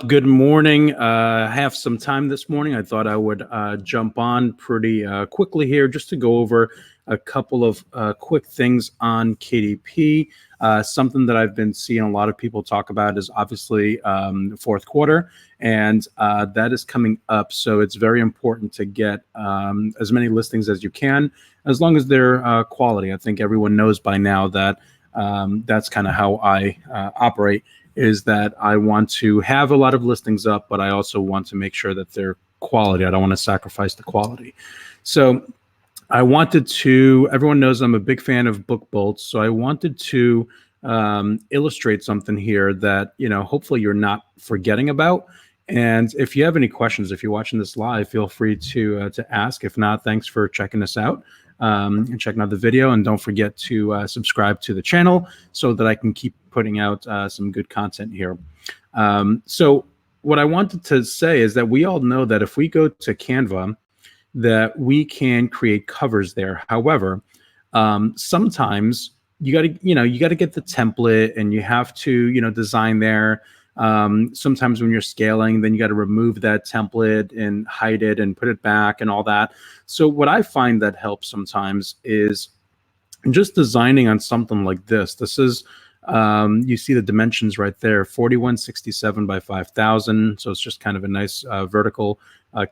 Good morning. I have some time this morning. I thought I would jump on pretty quickly here just to go over a couple of quick things on KDP. Something that I've been seeing a lot of people talk about is obviously fourth quarter, and that is coming up. So it's very important to get as many listings as you can, as long as they're quality. I think everyone knows by now that that's kind of how I operate. Is that I want to have a lot of listings up, but I also want to make sure that they're quality. I don't want to sacrifice the quality. So I wanted to, everyone knows I'm a big fan of book bolts. So I wanted to illustrate something here that, hopefully you're not forgetting about. And if you have any questions, if you're watching this live, feel free to ask. If not, thanks for checking us out and checking out the video. And don't forget to subscribe to the channel so that I can keep putting out some good content here. So what I wanted to say is that we all know that if we go to Canva, that we can create covers there. However, sometimes you got to get the template and you have to design there. Sometimes when you're scaling, then you got to remove that template and hide it and put it back and all that. So what I find that helps sometimes is just designing on something like this. This is you see the dimensions right there, 4167 by 5000. So it's just kind of a nice vertical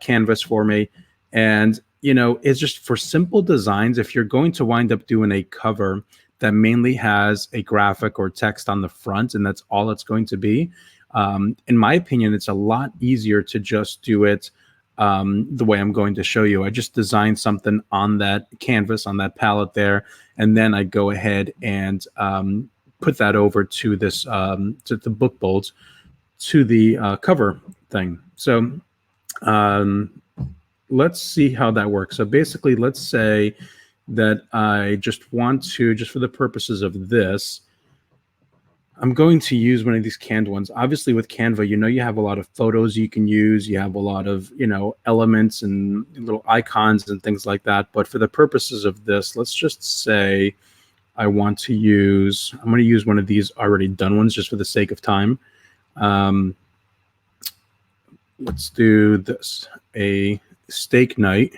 canvas for me. And, it's just for simple designs. If you're going to wind up doing a cover that mainly has a graphic or text on the front, and that's all it's going to be, in my opinion, it's a lot easier to just do it the way I'm going to show you. I just designed something on that canvas, on that palette there, and then I go ahead and put that over to this, to the book bolts, to the cover thing. So let's see how that works. So basically, let's say that I just want to, just for the purposes of this, I'm going to use one of these canned ones. Obviously with Canva, you have a lot of photos you can use. You have a lot of, elements and little icons and things like that. But for the purposes of this, let's just say I'm going to use one of these already done ones just for the sake of time. Let's do this, a steak night.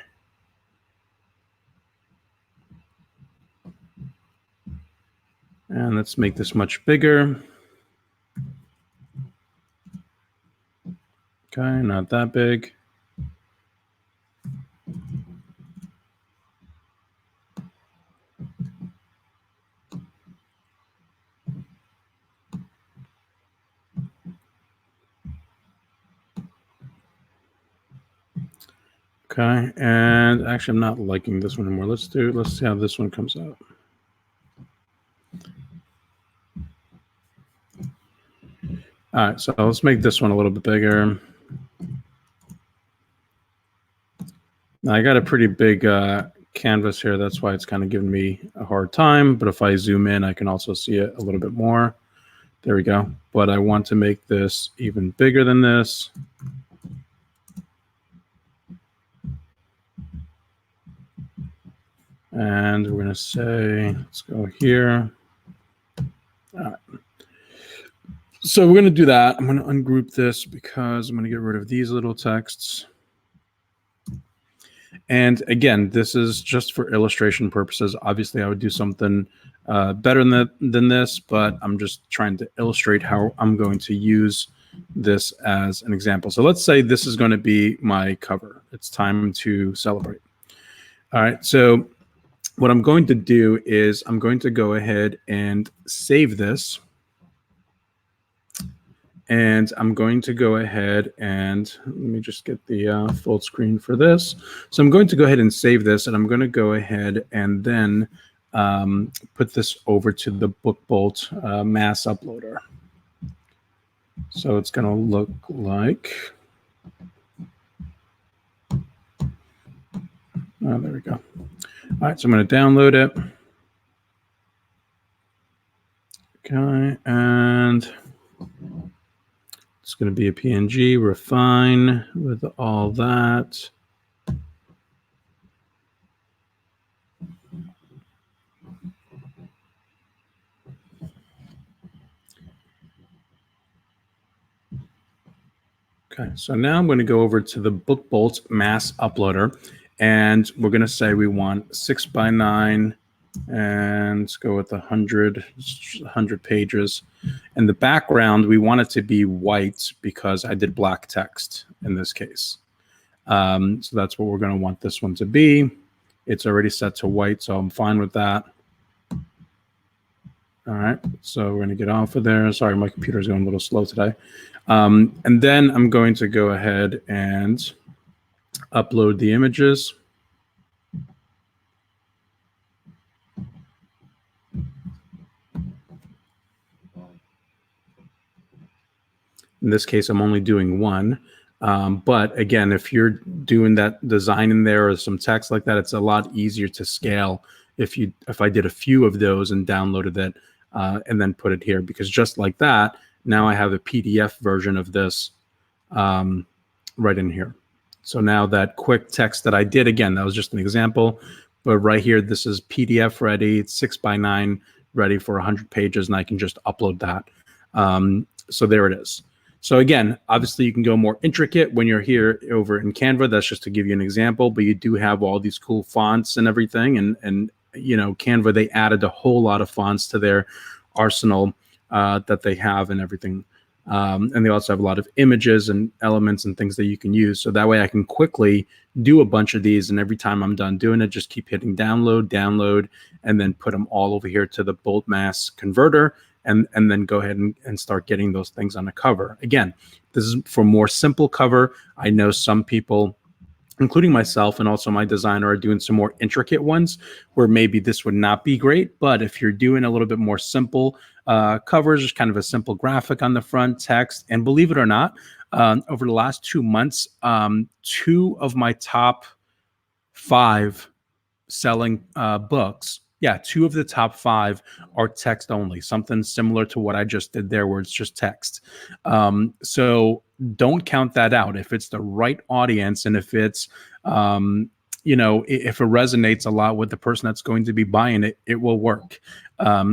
And let's make this much bigger. Okay, not that big. Okay, and actually I'm not liking this one anymore. Let's see how this one comes out. All right, so let's make this one a little bit bigger. Now I got a pretty big canvas here. That's why it's kind of giving me a hard time. But if I zoom in, I can also see it a little bit more. There we go. But I want to make this even bigger than this. And we're going to say, let's go here. All right. So we're going to do that. I'm going to ungroup this because I'm going to get rid of these little texts. And again, this is just for illustration purposes. Obviously, I would do something better than this, but I'm just trying to illustrate how I'm going to use this as an example. So let's say this is going to be my cover. It's time to celebrate. All right, so what I'm going to do is I'm going to go ahead and save this. And I'm going to go ahead and let me just get the full screen for this. So I'm going to go ahead and save this, and I'm going to go ahead and then put this over to the bookbolt mass uploader. So it's going to look like, oh, there we go. All right, so I'm going to download it. Okay, and it's going to be a PNG, refine with all that. Okay, so now I'm going to go over to the BookBolt mass uploader, and we're going to say we want 6x9, and let's go with 100 pages. And the background, we want it to be white because I did black text in this case. So that's what we're going to want this one to be. It's already set to white, so I'm fine with that. All right, so we're going to get off of there. Sorry, my computer is going a little slow today. And then I'm going to go ahead and upload the images. In this case, I'm only doing one. But again, if you're doing that design in there or some text like that, it's a lot easier to scale if I did a few of those and downloaded it and then put it here, because just like that, now I have a PDF version of this right in here. So now that quick text that I did, again, that was just an example, but right here, this is PDF ready, it's 6x9 ready for 100 pages, and I can just upload that. So there it is. So again, obviously you can go more intricate when you're here over in Canva. That's just to give you an example, but you do have all these cool fonts and everything. And you know, Canva, they added a whole lot of fonts to their arsenal that they have and everything. And they also have a lot of images and elements and things that you can use. So that way I can quickly do a bunch of these. And every time I'm done doing it, just keep hitting download, and then put them all over here to the Bolt Mass Converter. And then go ahead and start getting those things on the cover. Again, this is for more simple cover. I know some people, including myself and also my designer, are doing some more intricate ones where maybe this would not be great. But if you're doing a little bit more simple covers, just kind of a simple graphic on the front, text, and believe it or not, over the last 2 months, 2 of my top 5 selling books, 2 of the top 5 are text only, something similar to what I just did there where it's just text. So don't count that out. If it's the right audience and if it's, you know, if it resonates a lot with the person that's going to be buying it, it will work.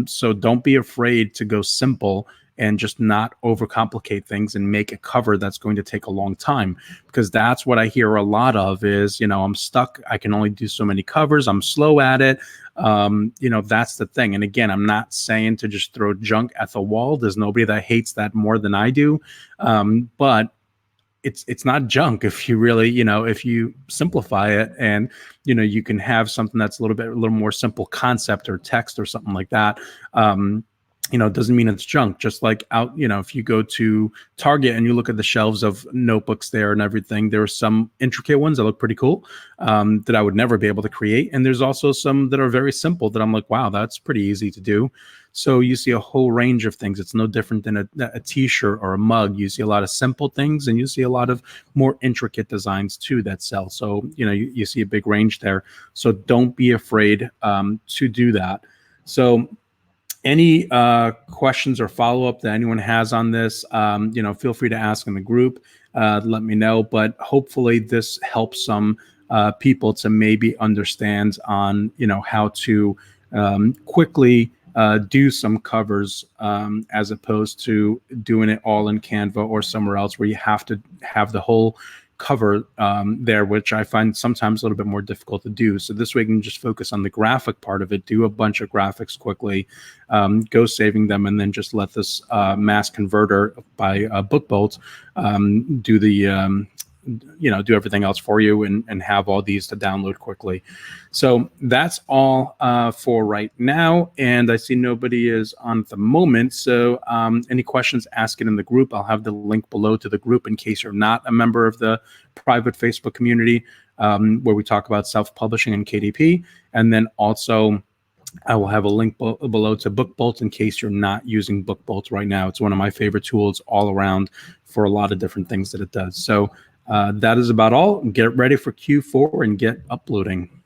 So don't be afraid to go simple and just not overcomplicate things and make a cover that's going to take a long time, because that's what I hear a lot of is, you know, I'm stuck. I can only do so many covers. I'm slow at it. You know, that's the thing. And again, I'm not saying to just throw junk at the wall. There's nobody that hates that more than I do. But it's not junk if you really, you know, if you simplify it and, you know, you can have something that's a little more simple concept or text or something like that. You know, it doesn't mean it's junk. Just like out, you know, if you go to Target and you look at the shelves of notebooks there and everything, there are some intricate ones that look pretty cool that I would never be able to create. And there's also some that are very simple that I'm like, wow, that's pretty easy to do. So you see a whole range of things. It's no different than a t-shirt or a mug. You see a lot of simple things and you see a lot of more intricate designs too that sell. So, you know, you see a big range there. So don't be afraid to do that. So any questions or follow-up that anyone has on this, you know, feel free to ask in the group. Let me know. But hopefully this helps some people to maybe understand on, you know, how to quickly do some covers as opposed to doing it all in Canva or somewhere else where you have to have the whole cover there, which I find sometimes a little bit more difficult to do. So this way you can just focus on the graphic part of it, do a bunch of graphics quickly, go saving them, and then just let this mass converter by BookBolt do the you know, do everything else for you and have all these to download quickly. So that's all for right now. And I see nobody is on at the moment. So any questions, ask it in the group. I'll have the link below to the group in case you're not a member of the private Facebook community where we talk about self-publishing and KDP. And then also I will have a link below to BookBolt in case you're not using BookBolt right now. It's one of my favorite tools all around for a lot of different things that it does. So that is about all. Get ready for Q4 and get uploading.